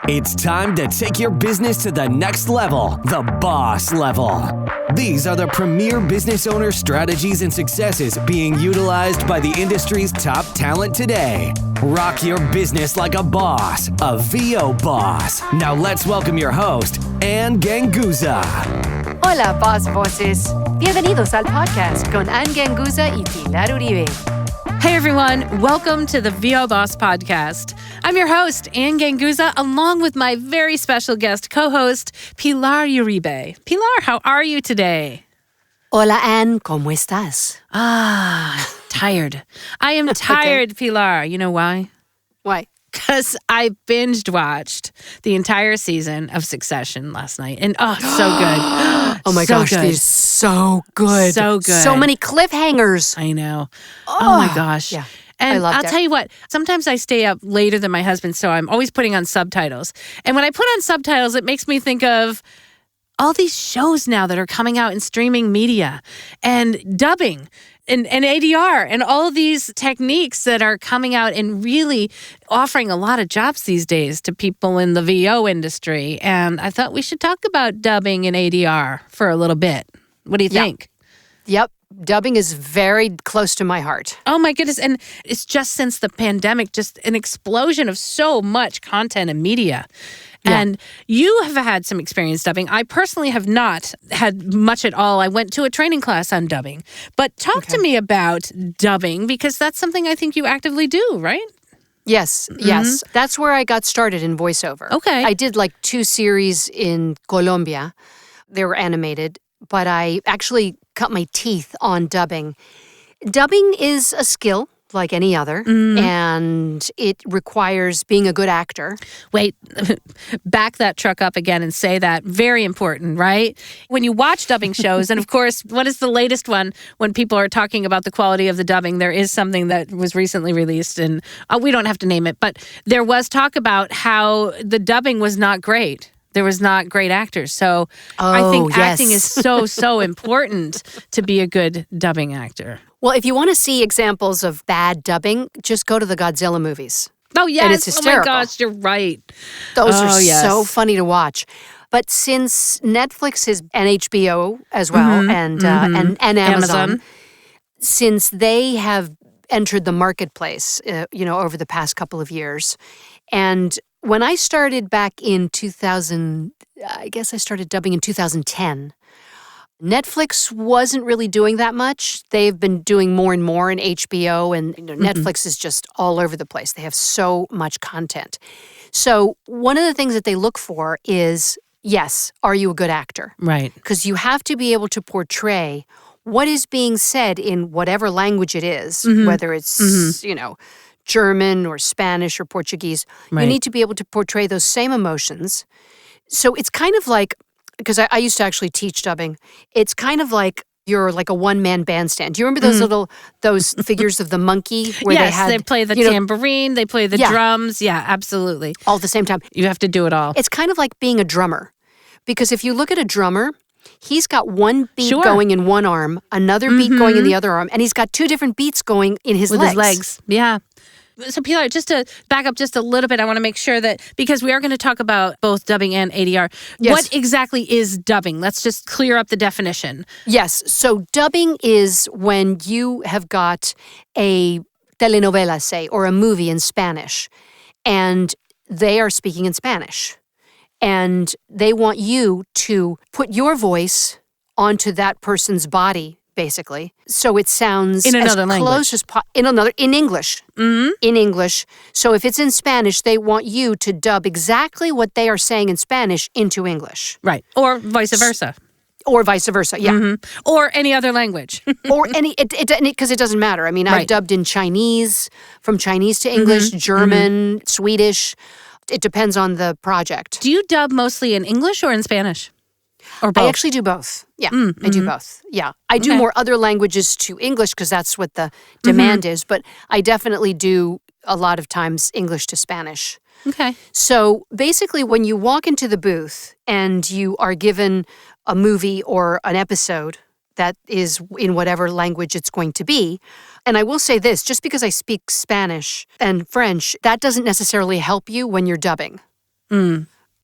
It's time to take your business to the next level, the boss level. These are the premier business owner strategies and successes being utilized by the industry's top talent today. Rock your business like a boss, a VO boss. Now let's welcome your host, Ann Ganguza. Hola, Boss Voces. Bienvenidos al podcast con Ann Ganguza y Pilar Uribe. Hey everyone, welcome to the VO Boss Podcast. I'm your host, Ann Ganguza, along with my very special guest co-host, Pilar Uribe. Pilar, how are you today? Hola, Ann, ¿cómo estás? Tired. I am tired, okay. Pilar. You know why? Why? Because I binged watched the entire season of Succession last night. And so good. Oh my gosh, good. It's so good. So good. So many cliffhangers. I know. Oh my gosh. Yeah. And I'll tell you what, sometimes I stay up later than my husband, so I'm always putting on subtitles. And when I put on subtitles, it makes me think of all these shows now that are coming out in streaming media and dubbing and ADR and all of these techniques that are coming out and really offering a lot of jobs these days to people in the VO industry. And I thought we should talk about dubbing and ADR for a little bit. What do you think? Yep. Dubbing is very close to my heart. Oh my goodness. And it's just since the pandemic, just an explosion of so much content and media. Yeah. And you have had some experience dubbing. I personally have not had much at all. I went to a training class on dubbing. But talk to me about dubbing, because that's something I think you actively do, right? Yes, yes. That's where I got started in voiceover. Okay. I did like 2 series in Colombia. They were animated, but I actually cut my teeth on dubbing. Dubbing is a skill like any other, and it requires being a good actor. Wait, back that truck up again and say that. Very important, right? When you watch dubbing shows, and of course, what is the latest one when people are talking about the quality of the dubbing? There is something that was recently released, and we don't have to name it, but there was talk about how the dubbing was not great. There was not great actors. So I think acting is so important to be a good dubbing actor. Well, if you want to see examples of bad dubbing, just go to the Godzilla movies. Oh, yes. And it's hysterical. Oh, my gosh, you're right. Those are so funny to watch. But since Netflix is and HBO as well, and Amazon, since they have entered the marketplace, over the past couple of years, and when I started back in 2000, I guess I started dubbing in 2010. Netflix wasn't really doing that much. They've been doing more and more in HBO, and Netflix is just all over the place. They have so much content. So one of the things that they look for is, yes, are you a good actor? Right. Because you have to be able to portray what is being said in whatever language it is, whether it's, German or Spanish or Portuguese. Right. You need to be able to portray those same emotions. So it's kind of like, because I used to actually teach dubbing, it's kind of like you're like a one-man bandstand. Do you remember those figures of the monkey where they play the tambourine, they play the drums. Yeah, absolutely. All at the same time. You have to do it all. It's kind of like being a drummer. Because if you look at a drummer, he's got one beat going in one arm, another beat going in the other arm, and he's got 2 different beats going in his legs. His legs, yeah. So, Pilar, just to back up just a little bit, I want to make sure that, because we are going to talk about both dubbing and ADR, what exactly is dubbing? Let's just clear up the definition. Yes. So dubbing is when you have got a telenovela, say, or a movie in Spanish, and they are speaking in Spanish. And they want you to put your voice onto that person's body, basically, so it sounds in another language. Close as in English. In English. So if it's in Spanish, they want you to dub exactly what they are saying in Spanish into English. Right. Or vice versa. Or vice versa, yeah. Or any other language. Or any, because it doesn't matter. I mean, I've dubbed in Chinese, from Chinese to English, German, Swedish. It depends on the project. Do you dub mostly in English or in Spanish? Or both? I actually do both. Yeah, I do both. Yeah. I do more other languages to English because that's what the demand is, but I definitely do a lot of times English to Spanish. Okay. So basically when you walk into the booth and you are given a movie or an episode that is in whatever language it's going to be, and I will say this, just because I speak Spanish and French, that doesn't necessarily help you when you're dubbing.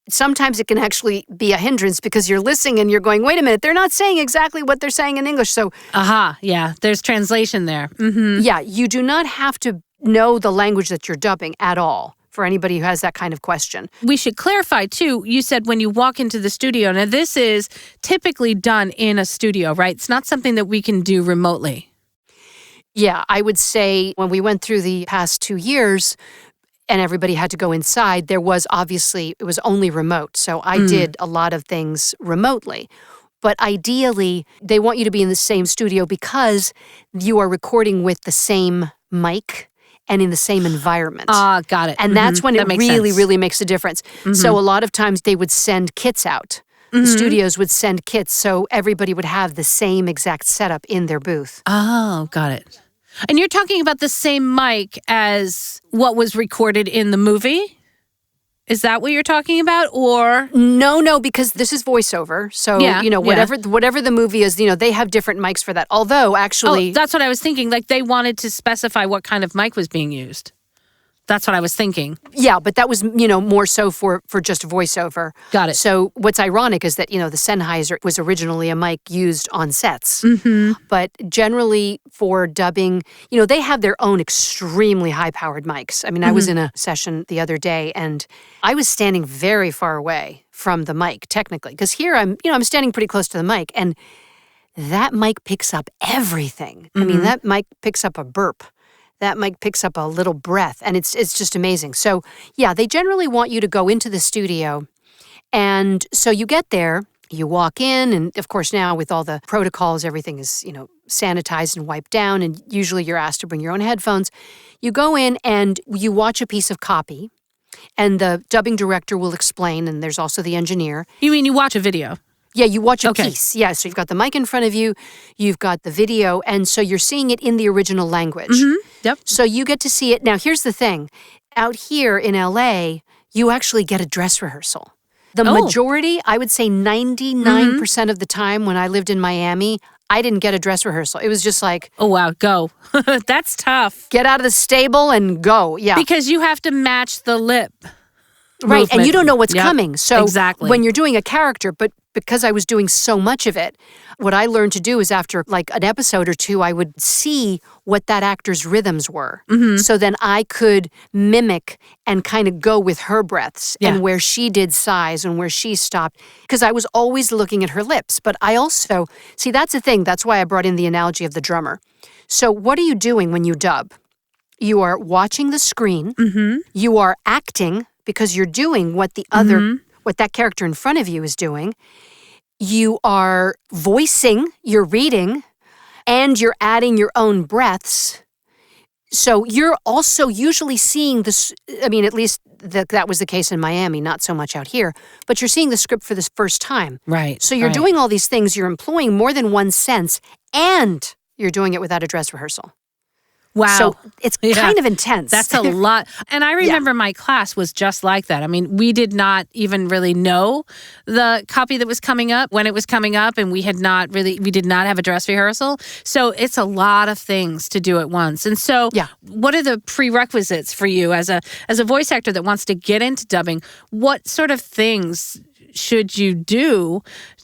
Sometimes it can actually be a hindrance because you're listening and you're going, wait a minute, they're not saying exactly what they're saying in English. So, yeah, there's translation there. Yeah, you do not have to know the language that you're dubbing at all for anybody who has that kind of question. We should clarify, too, you said when you walk into the studio. Now, this is typically done in a studio, right? It's not something that we can do remotely. Yeah, I would say when we went through the past 2 years, and everybody had to go inside, it was only remote. So I did a lot of things remotely. But ideally, they want you to be in the same studio because you are recording with the same mic and in the same environment. Got it. And that's when it really makes a difference. So a lot of times they would send kits out. The studios would send kits so everybody would have the same exact setup in their booth. Oh, got it. And you're talking about the same mic as what was recorded in the movie? Is that what you're talking about? Or No, because this is voiceover. So, whatever the movie is, they have different mics for that. Although, actually... that's what I was thinking. Like, they wanted to specify what kind of mic was being used. That's what I was thinking. Yeah, but that was, more so for just voiceover. Got it. So what's ironic is that, the Sennheiser was originally a mic used on sets. But generally for dubbing, they have their own extremely high-powered mics. I mean, I was in a session the other day and I was standing very far away from the mic, technically. Because here I'm standing pretty close to the mic and that mic picks up everything. I mean, that mic picks up a burp. That mic picks up a little breath, and it's just amazing. So, yeah, they generally want you to go into the studio, and so you get there, you walk in, and of course now with all the protocols, everything is, sanitized and wiped down, and usually you're asked to bring your own headphones. You go in and you watch a piece of copy, and the dubbing director will explain, and there's also the engineer. You mean you watch a video? Yeah, you watch a piece. Yeah, so you've got the mic in front of you, you've got the video, and so you're seeing it in the original language. Yep. So you get to see it. Now, here's the thing. Out here in LA, you actually get a dress rehearsal. The majority, I would say 99% of the time when I lived in Miami, I didn't get a dress rehearsal. It was just like... Oh, wow, go. That's tough. Get out of the stable and go, yeah. Because you have to match the lip. Right, movement. and you don't know what's coming. So when you're doing a character, but because I was doing so much of it, what I learned to do is after like an episode or two, I would see what that actor's rhythms were. So then I could mimic and kind of go with her breaths and where she did sighs and where she stopped. Because I was always looking at her lips. But I also, see, that's the thing. That's why I brought in the analogy of the drummer. So what are you doing when you dub? You are watching the screen. You are acting because you're doing what the other, what that character in front of you is doing. You are voicing, you're reading, and you're adding your own breaths. So you're also usually seeing this, I mean, at least that was the case in Miami, not so much out here, but you're seeing the script for the first time. Right. So you're doing all these things, you're employing more than one sense, and you're doing it without a dress rehearsal. Wow. So it's kind of intense. That's a lot. And I remember my class was just like that. I mean, we did not even really know the copy that was coming up when it was coming up, and we did not have a dress rehearsal. So it's a lot of things to do at once. And so what are the prerequisites for you as a voice actor that wants to get into dubbing? What sort of things should you do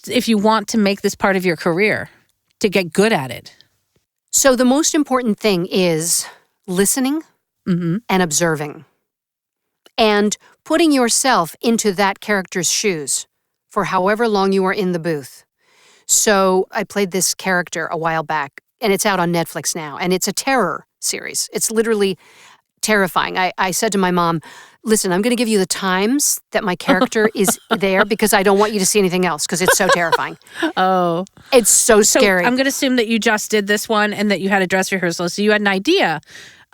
if you want to make this part of your career to get good at it? So the most important thing is listening and observing and putting yourself into that character's shoes for however long you are in the booth. So I played this character a while back, and it's out on Netflix now, and it's a terror series. It's literally terrifying. I said to my mom, listen, I'm going to give you the times that my character is there because I don't want you to see anything else because it's so terrifying. Oh. It's so scary. So I'm going to assume that you just did this one and that you had a dress rehearsal, so you had an idea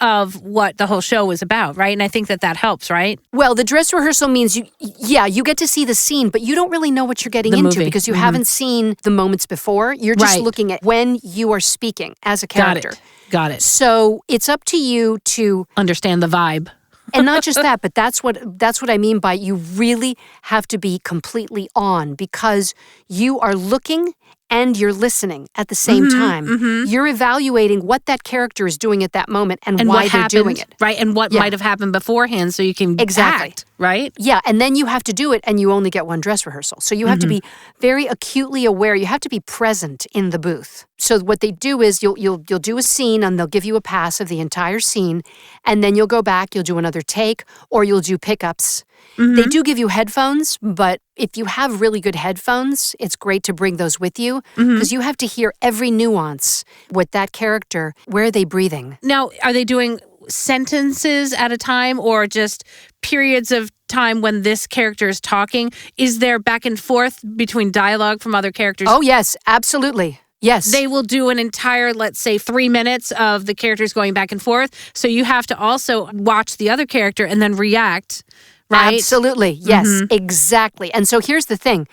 of what the whole show was about, right? And I think that helps, right? Well, the dress rehearsal means you get to see the scene, but you don't really know what you're getting into because you haven't seen the moments before. You're just looking at when you are speaking as a character. Got it. So it's up to you to understand the vibe. And not just that, but that's what I mean by you really have to be completely on because you are looking and you're listening at the same time. You're evaluating what that character is doing at that moment and why they're doing it. Right, and what might have happened beforehand so you can act, right? Yeah, and then you have to do it, and you only get one dress rehearsal. So you have to be very acutely aware. You have to be present in the booth. So what they do is you'll do a scene, and they'll give you a pass of the entire scene, and then you'll go back, you'll do another take, or you'll do pickups. They do give you headphones, but if you have really good headphones, it's great to bring those with you because you have to hear every nuance with that character. Where are they breathing? Now, are they doing sentences at a time or just periods of time when this character is talking? Is there back and forth between dialogue from other characters? Oh, yes, absolutely. Yes. They will do an entire, let's say, 3 minutes of the characters going back and forth. So you have to also watch the other character and then react. Right? Absolutely. Yes, exactly. And so here's the thing.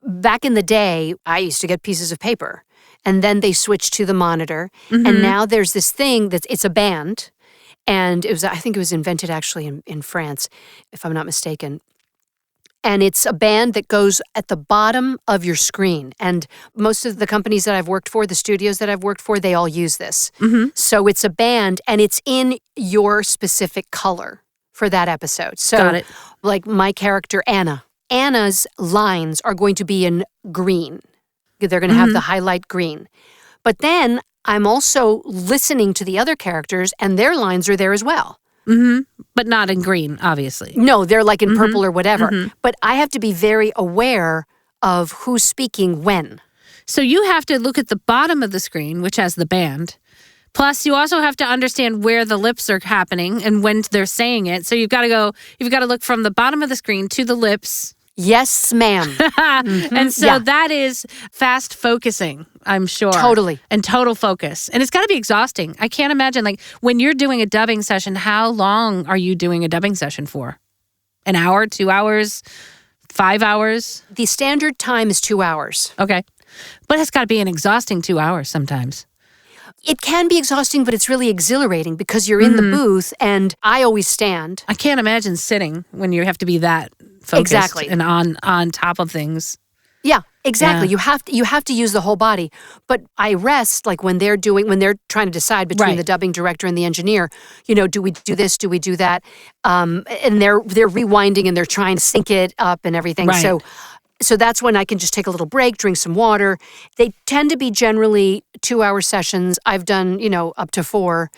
Back in the day, I used to get pieces of paper, and then they switched to the monitor. And now there's this thing it's a band, and I think it was invented actually in France, if I'm not mistaken. And it's a band that goes at the bottom of your screen. And most of the companies that I've worked for, the studios that I've worked for, they all use this. So it's a band, and it's in your specific color for that episode. So, Got it. Like my character, Anna. Anna's lines are going to be in green. They're going to have the highlight green. But then I'm also listening to the other characters, and their lines are there as well. But not in green, obviously. No, they're like in purple or whatever. But I have to be very aware of who's speaking when. So you have to look at the bottom of the screen, which has the band. Plus, you also have to understand where the lips are happening and when they're saying it. So you've got to look from the bottom of the screen to the lips. Yes, ma'am. And so that is fast focusing, I'm sure. Totally. And total focus. And it's got to be exhausting. I can't imagine, like, when you're doing a dubbing session, how long are you doing a dubbing session for? An hour, 2 hours, 5 hours? The standard time is 2 hours. Okay. But it's got to be an exhausting 2 hours sometimes. It can be exhausting, but it's really exhilarating because you're in the booth, and I always stand. I can't imagine sitting when you have to be that focused and on top of things. Yeah, exactly. Yeah. You have to use the whole body. But I rest, like when they're trying to decide between the dubbing director and the engineer, do we do this, do we do that? And they're rewinding and they're trying to sync it up and everything. Right. So that's when I can just take a little break, drink some water. They tend to be generally 2-hour sessions. I've done, up to 4.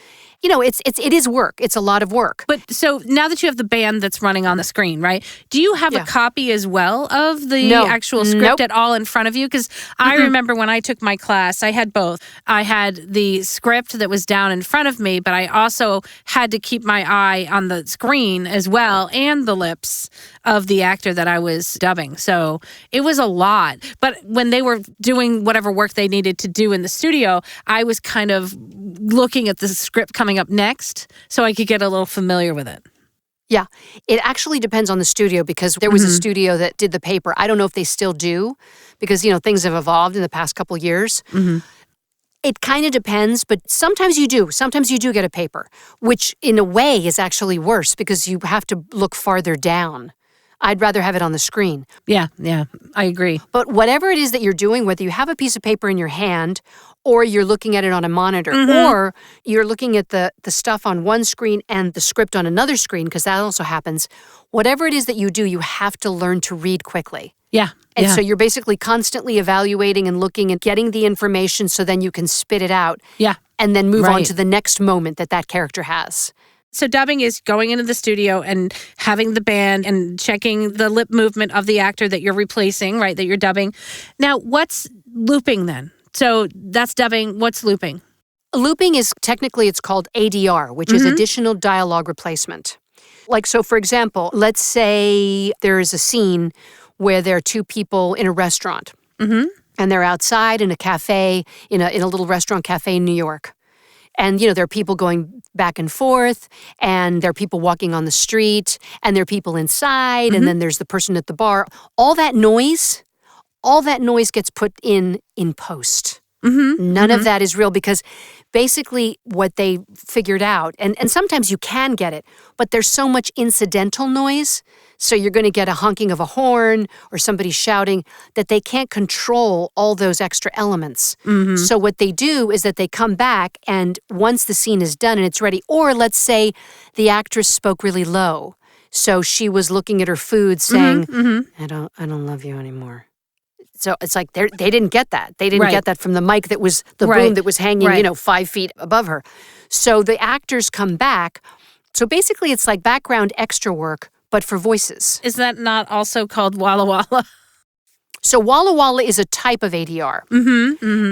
It is work. It's a lot of work. But so now that you have the band that's running on the screen, right? Do you have a copy as well of the actual script at all in front of you? Because I remember when I took my class, I had both. I had the script that was down in front of me, but I also had to keep my eye on the screen as well and the lips of the actor that I was dubbing. So it was a lot. But when they were doing whatever work they needed to do in the studio, I was kind of looking at the script coming up next so I could get a little familiar with it. Yeah, it actually depends on the studio because there was a studio that did the paper. I don't know if they still do because, things have evolved in the past couple years. It kind of depends, but sometimes you do. Sometimes you do get a paper, which in a way is actually worse because you have to look farther down. I'd rather have it on the screen. Yeah, I agree. But whatever it is that you're doing, whether you have a piece of paper in your hand or you're looking at it on a monitor or you're looking at the stuff on one screen and the script on another screen, because that also happens, whatever it is that you do, you have to learn to read quickly. Yeah. And so you're basically constantly evaluating and looking and getting the information so then you can spit it out. Yeah. And then move on to the next moment that character has. So dubbing is going into the studio and having the band and checking the lip movement of the actor that you're replacing, right, that you're dubbing. Now, what's looping then? So that's dubbing. What's looping? Looping is technically, it's called ADR, which is additional dialogue replacement. Like, so for example, let's say there is a scene where there are two people in a restaurant and they're outside in a cafe, in a little restaurant cafe in New York. And, there are people going back and forth, and there are people walking on the street, and there are people inside, and then there's the person at the bar. All that noise gets put in post. None of that is real because basically what they figured out, and sometimes you can get it, but there's so much incidental noise So you're going to get a honking of a horn or somebody shouting, that they can't control all those extra elements. So what they do is that they come back, and once the scene is done and it's ready, or let's say the actress spoke really low. So she was looking at her food saying, I don't love you anymore. So it's like they didn't get that. They didn't get that from the mic that was the boom that was hanging, 5 feet above her. So the actors come back. So basically it's like background extra work, but for voices. Is that not also called walla walla? So walla is a type of ADR.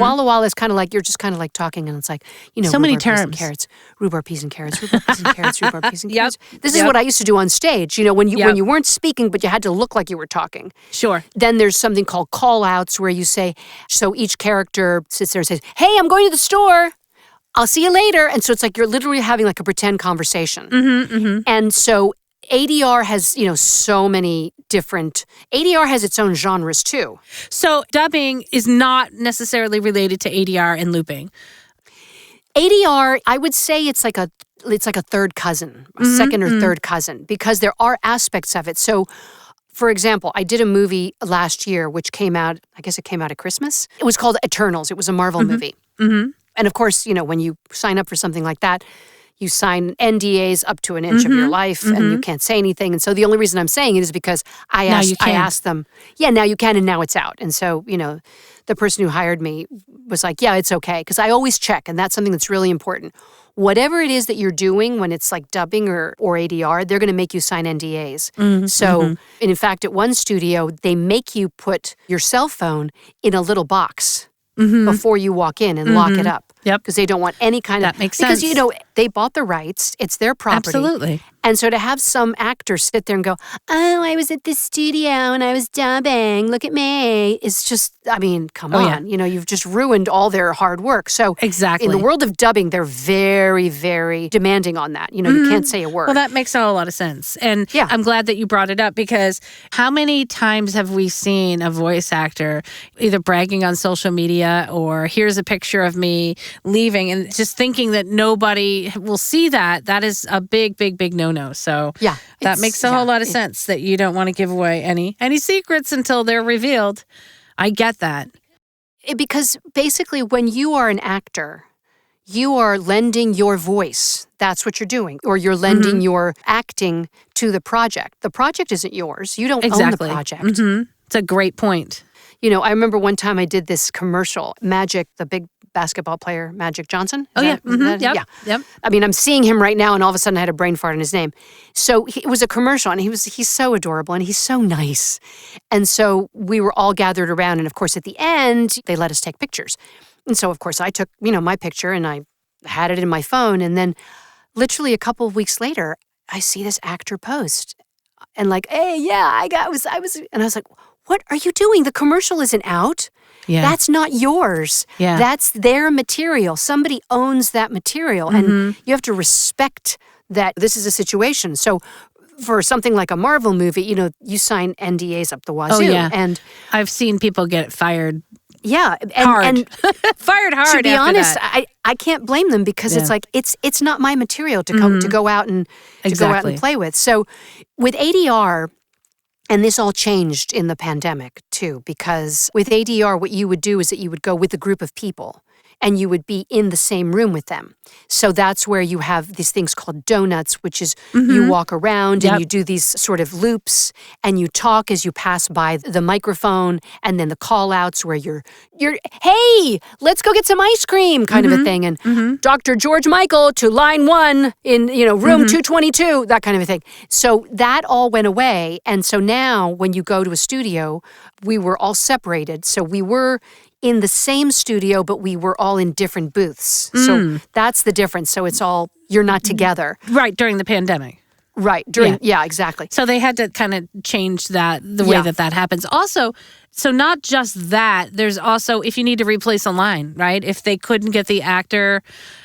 Walla is kind of like, you're just kind of like talking, and it's like, so many peas and terms. Carrots, rhubarb, peas and carrots, rhubarb, peas and carrots, rhubarb, peas and carrots. This is Yep. what I used to do on stage. When you weren't speaking, but you had to look like you were talking. Sure. Then there's something called call-outs where you say, so each character sits there and says, hey, I'm going to the store. I'll see you later. And so it's like you're literally having like a pretend conversation. And so ADR has, so many different, ADR has its own genres too. So dubbing is not necessarily related to ADR and looping. ADR, I would say it's like a third cousin, a second or third cousin, because there are aspects of it. So, for example, I did a movie last year which came out, I guess it came out at Christmas. It was called Eternals. It was a Marvel movie. And of course, when you sign up for something like that, you sign NDAs up to an inch of your life, and you can't say anything. And so the only reason I'm saying it is because I asked them, now you can, and now it's out. And so, the person who hired me was like, yeah, it's okay. Because I always check, and that's something that's really important. Whatever it is that you're doing when it's like dubbing or ADR, they're going to make you sign NDAs. And in fact, at one studio, they make you put your cell phone in a little box before you walk in and lock it up. Because they don't want any kind of... That makes sense. Because, they bought the rights. It's their property. Absolutely. And so to have some actor sit there and go, oh, I was at the studio and I was dubbing, look at me. It's just, come on. Yeah. You've just ruined all their hard work. So exactly. In the world of dubbing, they're very, very demanding on that. You can't say a word. Well, that makes a lot of sense. And I'm glad that you brought it up, because how many times have we seen a voice actor either bragging on social media or here's a picture of me leaving, and just thinking that nobody will see that? That is a big, big, big no-no. So that makes a whole lot of sense, that you don't want to give away any secrets until they're revealed. I get that. Because basically when you are an actor, you are lending your voice. That's what you're doing. Or you're lending your acting to the project. The project isn't yours. You don't own the project. It's a great point. I remember one time I did this commercial, Magic, the big basketball player, Magic Johnson. Yep. I'm seeing him right now, and all of a sudden I had a brain fart on his name. So it was a commercial, and he's so adorable, and he's so nice. And so we were all gathered around, and of course at the end, they let us take pictures. And so of course I took, my picture, and I had it in my phone, and then literally a couple of weeks later, I see this actor post, and like, hey, I was, and I was like, what are you doing? The commercial isn't out. Yeah. That's not yours. Yeah. That's their material. Somebody owns that material. And you have to respect that this is a situation. So for something like a Marvel movie, you sign NDAs up the wazoo. Oh, yeah. And I've seen people get fired. Yeah. Hard. And fired hard. To be after honest, that. I can't blame them, because it's like, it's not my material to go out and play with. So with ADR, and this all changed in the pandemic, too, because with ADR, what you would do is that you would go with a group of people, and you would be in the same room with them. So that's where you have these things called donuts, which is you walk around and you do these sort of loops, and you talk as you pass by the microphone, and then the call-outs where you're hey, let's go get some ice cream kind of a thing, and Dr. George Michael to line 1 in room 222, that kind of a thing. So that all went away, and so now when you go to a studio, we were all separated. So we were in the same studio, but we were all in different booths. So that's the difference. So it's all, you're not together. Right, during the pandemic. Right, exactly. So they had to kind of change that, the way that happens. Also, so not just that, there's also, if you need to replace a line, right? If they couldn't get the actor,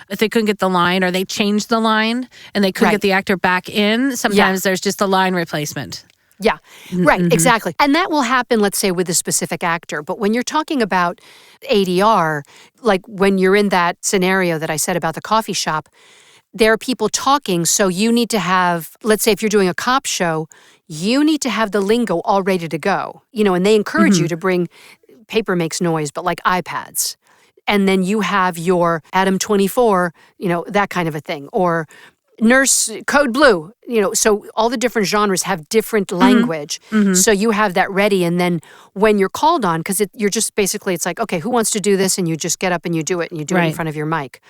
if they couldn't get the line, or they changed the line and they couldn't get the actor back in, sometimes there's just a line replacement. Yeah, right, exactly. And that will happen, let's say, with a specific actor. But when you're talking about ADR, like when you're in that scenario that I said about the coffee shop, there are people talking, so you need to have, let's say if you're doing a cop show, you need to have the lingo all ready to go. And they encourage you to bring, paper makes noise, but like iPads. And then you have your Adam 24, that kind of a thing. Or Nurse Code Blue, so all the different genres have different language. So you have that ready. And then when you're called on, because you're just basically, it's like, okay, who wants to do this? And you just get up and you do it, and you do it in front of your mic.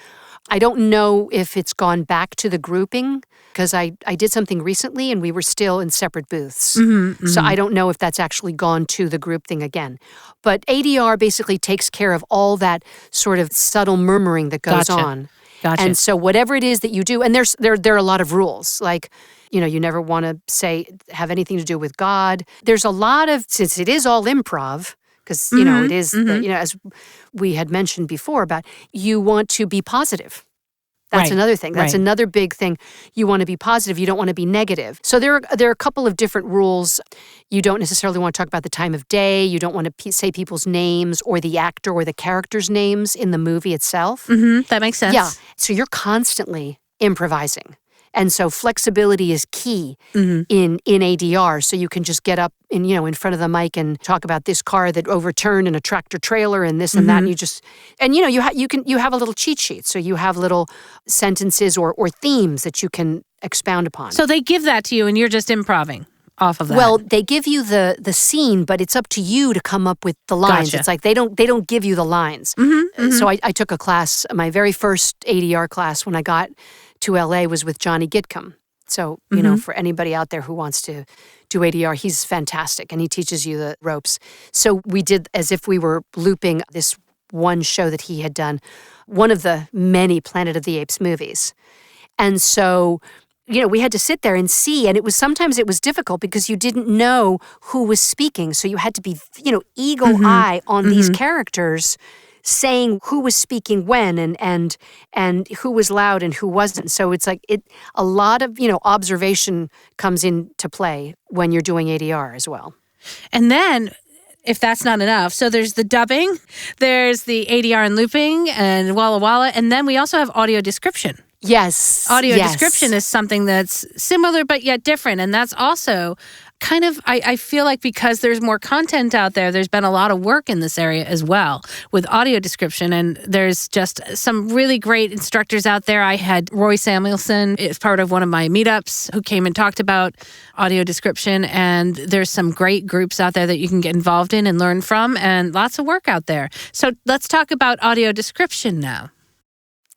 I don't know if it's gone back to the grouping, because I did something recently and we were still in separate booths. So I don't know if that's actually gone to the group thing again. But ADR basically takes care of all that sort of subtle murmuring that goes on. Gotcha. And so whatever it is that you do, and there are a lot of rules, like, you never want to have anything to do with God. There's a lot of, since it is all improv, because, it is, as we had mentioned before, about you want to be positive. That's another thing. That's another big thing. You want to be positive. You don't want to be negative. So there are a couple of different rules. You don't necessarily want to talk about the time of day. You don't want to say people's names or the actor or the character's names in the movie itself. That makes sense. Yeah. So you're constantly improvising. And so flexibility is key in ADR. So you can just get up in front of the mic and talk about this car that overturned in a tractor trailer and this and that. And you have a little cheat sheet. So you have little sentences or themes that you can expound upon. So they give that to you and you're just improvising off of that. Well, they give you the scene, but it's up to you to come up with the lines. Gotcha. It's like they don't give you the lines. So I took a class, my very first ADR class when I got to LA was with Johnny Gitcomb. So, for anybody out there who wants to do ADR, he's fantastic and he teaches you the ropes. So we did as if we were looping this one show that he had done, one of the many Planet of the Apes movies. And so, we had to sit there and see, and sometimes it was difficult because you didn't know who was speaking. So you had to be, eagle eye on these characters, saying who was speaking when and who was loud and who wasn't. So it's like a lot of, observation comes into play when you're doing ADR as well. And then if that's not enough, so there's the dubbing, there's the ADR and looping and walla, and then we also have audio description. Yes. Audio description is something that's similar but yet different. And that's also kind of, I feel like because there's more content out there, there's been a lot of work in this area as well with audio description. And there's just some really great instructors out there. I had Roy Samuelson as part of one of my meetups who came and talked about audio description. And there's some great groups out there that you can get involved in and learn from, and lots of work out there. So let's talk about audio description now.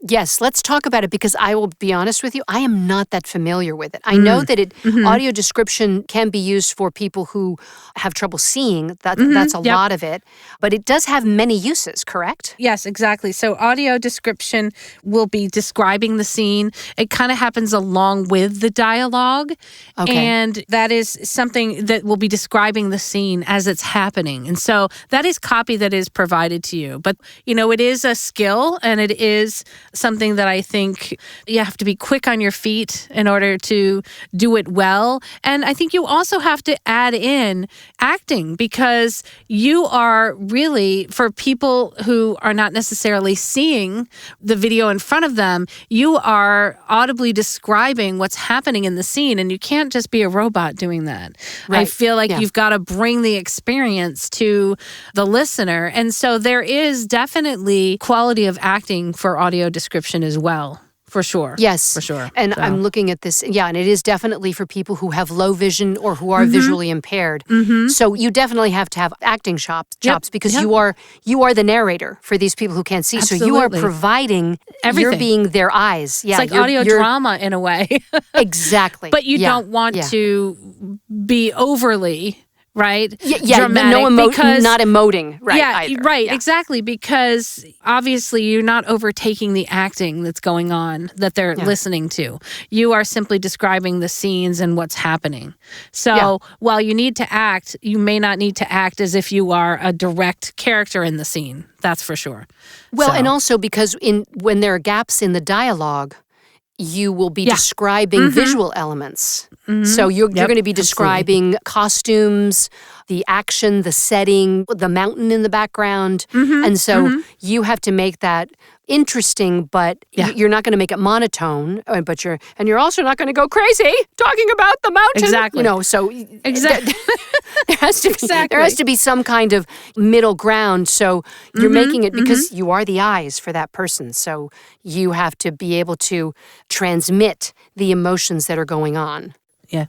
Yes, let's talk about it, because I will be honest with you, I am not that familiar with it. I know that audio description can be used for people who have trouble seeing. That's a lot of it. But it does have many uses, correct? Yes, exactly. So audio description will be describing the scene. It kind of happens along with the dialogue. Okay. And that is something that will be describing the scene as it's happening. And so that is copy that is provided to you. But, it is a skill, and it is something that I think you have to be quick on your feet in order to do it well. And I think you also have to add in acting, because you are really, for people who are not necessarily seeing the video in front of them, you are audibly describing what's happening in the scene, and you can't just be a robot doing that. Right. I feel like you've got to bring the experience to the listener. And so there is definitely quality of acting for audio description as well. For sure. Yes. For sure. And I'm looking at this, and it is definitely for people who have low vision or who are visually impaired. So you definitely have to have acting chops because you are the narrator for these people who can't see. Absolutely. So you are providing everything. You're being their eyes. Yeah, it's like audio drama in a way. Exactly. But you don't want to be overly... right? Dramatic, because not emoting, right? Yeah, right, exactly. Because obviously you're not overtaking the acting that's going on that they're listening to. You are simply describing the scenes and what's happening. So while you need to act, you may not need to act as if you are a direct character in the scene. That's for sure. Well, and also because when there are gaps in the dialogue, you will be describing visual elements. So you're going to be describing costumes, the action, the setting, the mountain in the background. And so you have to make that interesting, but you're not going to make it monotone, but you're also not going to go crazy talking about the mountain. Exactly. So Exactly. there has to be some kind of middle ground. So you're making it because you are the eyes for that person. So you have to be able to transmit the emotions that are going on. Yeah.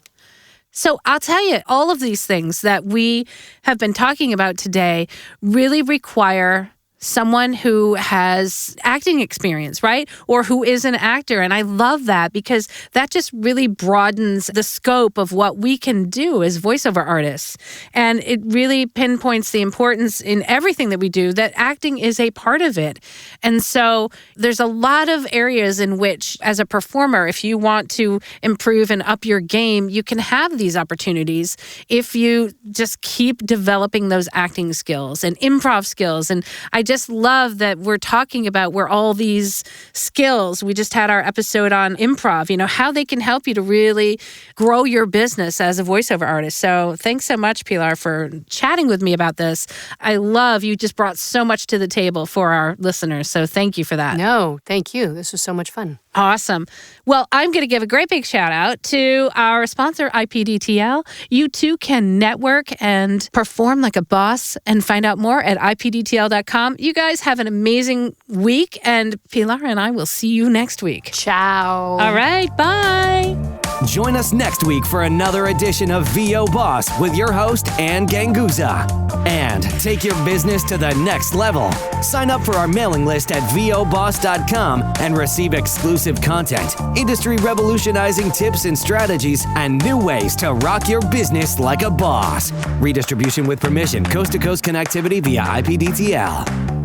So I'll tell you, all of these things that we have been talking about today really require someone who has acting experience, right? Or who is an actor. And I love that because that just really broadens the scope of what we can do as voiceover artists. And it really pinpoints the importance in everything that we do, that acting is a part of it. And so there's a lot of areas in which, as a performer, if you want to improve and up your game, you can have these opportunities if you just keep developing those acting skills and improv skills. And I just love that we're talking about where all these skills, we just had our episode on improv, how they can help you to really grow your business as a voiceover artist. So thanks so much, Pilar, for chatting with me about this. I love you just brought so much to the table for our listeners. So thank you for that. No, thank you. This was so much fun. Awesome. Well, I'm going to give a great big shout out to our sponsor, IPDTL. You too can network and perform like a boss, and find out more at IPDTL.com. You guys have an amazing week, and Pilar and I will see you next week. Ciao. All right. Bye. Join us next week for another edition of VO Boss with your host, Ann Ganguza. And take your business to the next level. Sign up for our mailing list at voboss.com and receive exclusive content, industry revolutionizing tips and strategies, and new ways to rock your business like a boss. Redistribution with permission, coast-to-coast connectivity via IPDTL.